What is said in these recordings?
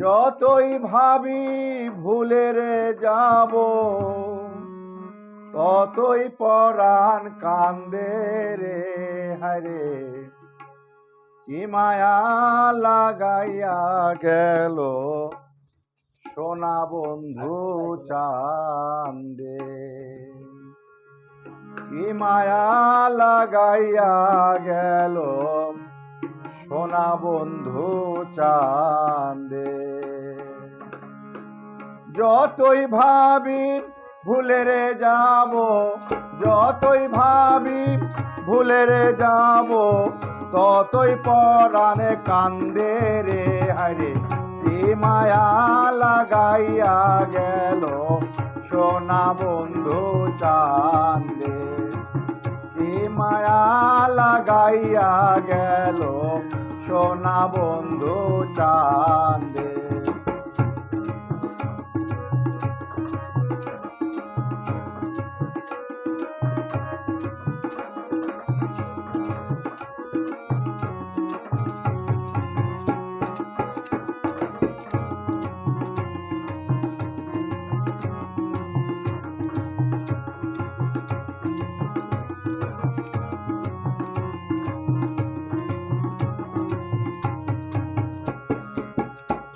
যতই ভাবি ভুলে রে যাব, ততই পরাণ কান্দে রে হারে। কি মায়া লাগাইয়া গেল সোনা বন্ধু চান্দে। কি মায়া লাগাইয়া গেল সোনা বন্ধু চান্দে। যতই ভাবি ভুলে রে যাব, যতই ভাবি ভুলে রে যাব, ততই পরাণে কান্দে রে হারে। কি মায়া লাগাইয়া গেল সোনা বন্ধু চান্দে। কি মায়া লাগাইয়া গেল সোনা বন্ধু চান্দে।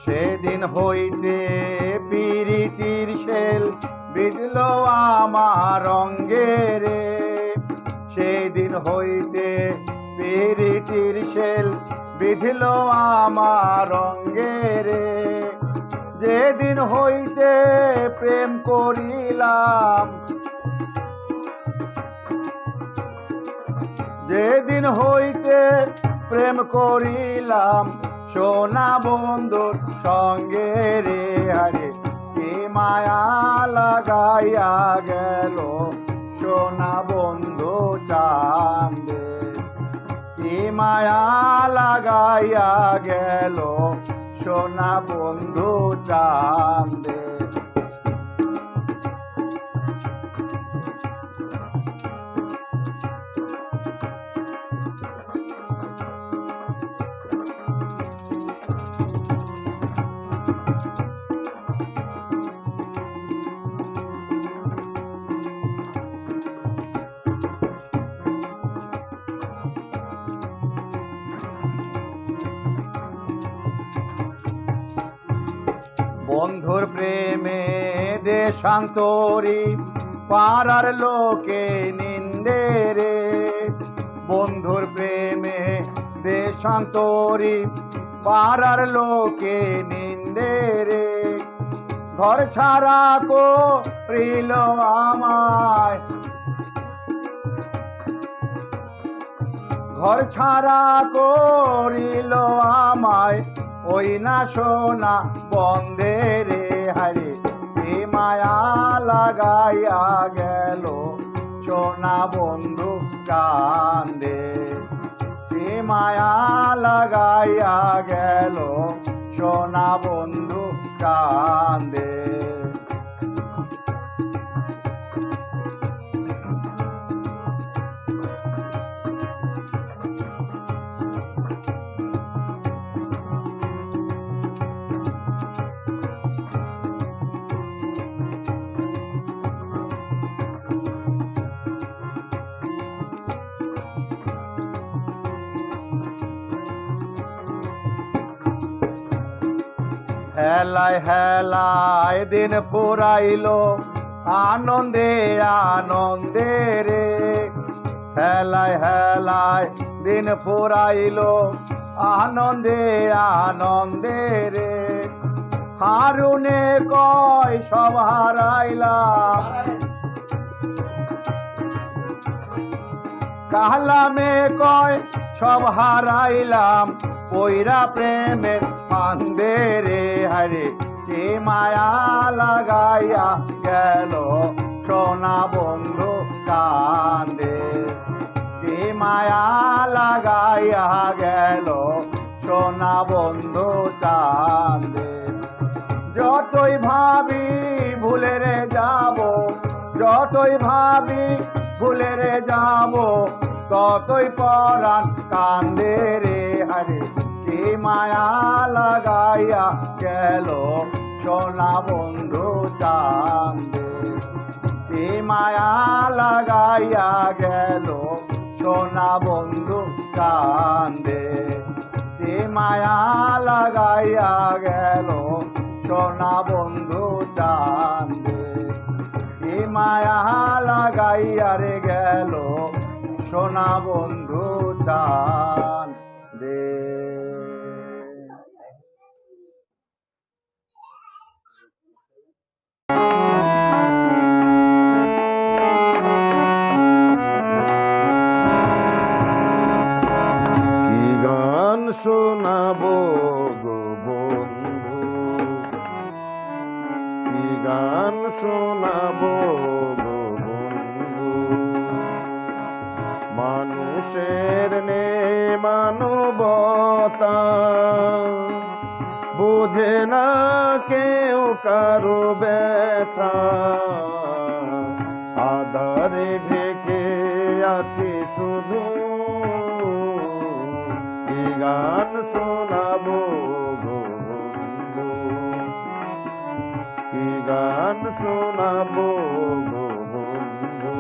সেদিন হইতে পিরিতির শেল বিঁধল আমার অঙ্গে রে। সেদিন হইতে পিরিতির শেল বিঁধল আমার অঙ্গে রে। যেদিন হইতে প্রেম করিলাম, যেদিন হইতে প্রেম করিলাম সোনা বন্ধুর সঙ্গে রে হারে। কি মায়া লাগাইয়া গেল সোনা বন্ধু চান্দে। কি মায়া লাগাইয়া গেল সোনা বন্ধু চান্দে। বন্ধুর প্রেমে দেশান্তরী পাড়ার লোকে নিন্দে রে। বন্ধুর প্রেমে দেশান্তরী পাড়ার লোকে নিন্দে রে। ঘর ছাড়া করিল আমায়, ঘর ছাড়া করিল আমায় ওই না সোনা বন্দে রে হারে। কি মায়া লাগাইয়া গেল সোনা বন্ধু কান্দে। কি মায়া লাগাইয়া গেল সোনা বন্ধু কান্দে। হেলায় হেলায় দিন ফুরাইলো আনন্দে আনন্দে রে। হেলায় হেলায় দিন ফুরাইলো আনন্দে আনন্দে রে। হারুনে কয় সব হারাইলাম, কালামে কয় সব হারাইলাম পইরা প্রেমের ফান্দে রে হারে। কি মায়া লাগাইয়া গেল সোনা বন্ধু কান্দে। কি মায়া লাগাইয়া গেল সোনা বন্ধু চান্দে। যতই ভাবি ভুলে রে যাব, যতই ভাবি ভুলে রে যাব, ততই পরাণ কান্দে রে হারে। কি মায়া লাগাইয়া গেল সোনা বন্ধু চাঁদে, কি মায়া লাগাইয়া গেল সোনা বন্ধু চাঁদে, কি মায়া লাগাইয়া গেল সোনা বন্ধু চাঁদে, কি মায়া লাগাইয়া রে গেল সোনা বন্ধু চাঁদে। শোনাবো গো বন্ধু, কি গান শোনাবো গো বন্ধু, মানুষের নে মানবতা বোঝে না কেউ কারো ব্যথা, আধারে ঢেকে আছে শুধু, গান শোনাবো গো বন্ধু, কি গান শোনাবো গো বন্ধু।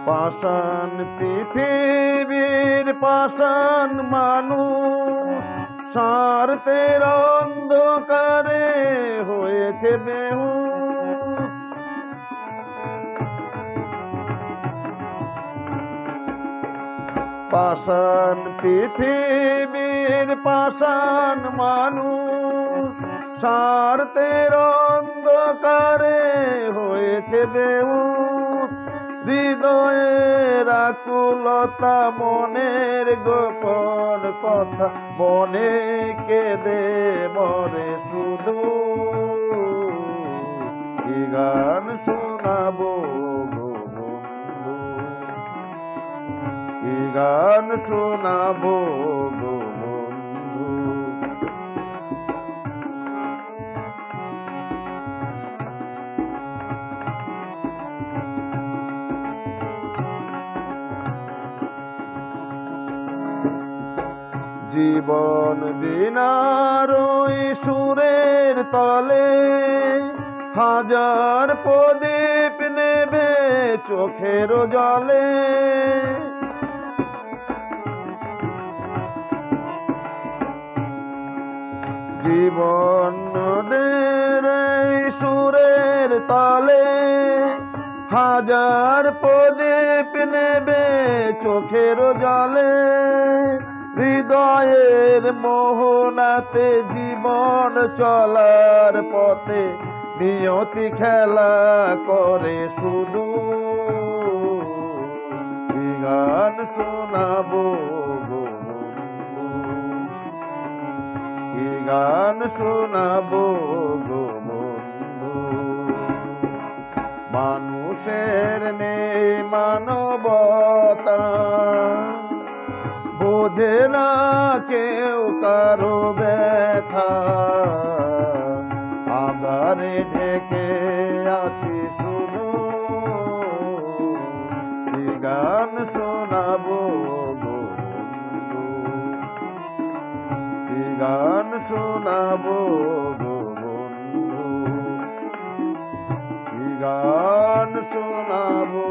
পাষাণ পৃথিবীর পাষাণ মানুষ স্বার্থের অন্ধকারে হয়েছে বেহুশ, পাষাণ পৃথিবীর পাষাণ মানুষ স্বার্থের অন্ধকারে হয়েছে বেহুশ, হৃদয়ের আকুলতা মনের গোপন কথা মনে কেঁদে মরে শুধু, কি গান শোনাবো গো বন্ধু, কি গান শোনাবো গো বন্ধু। জীবন দিনার ওই সুরের তলে হাজার প্রদীপ নেবে চোখের জলে, জীবন নদের সুরের তলে হাজার প্রদীপ নেবে চোখের জলে, হৃদয়ের মোহনাতে জীবন চলার পথে নিয়তি খেলা করে শুধু, কি গান শোনাবো গো বন্ধু, কি গান শোনাবো গো বন্ধু, মানুষের নেই মানবতা বোঝে না কেউ কারো ব্যথা, আধারে ঢেকে আছি শুধু, কি গান শোনাবো গো বন্ধু, কি গান শোনাবো গো বন্ধু, কি গান শোনাবো।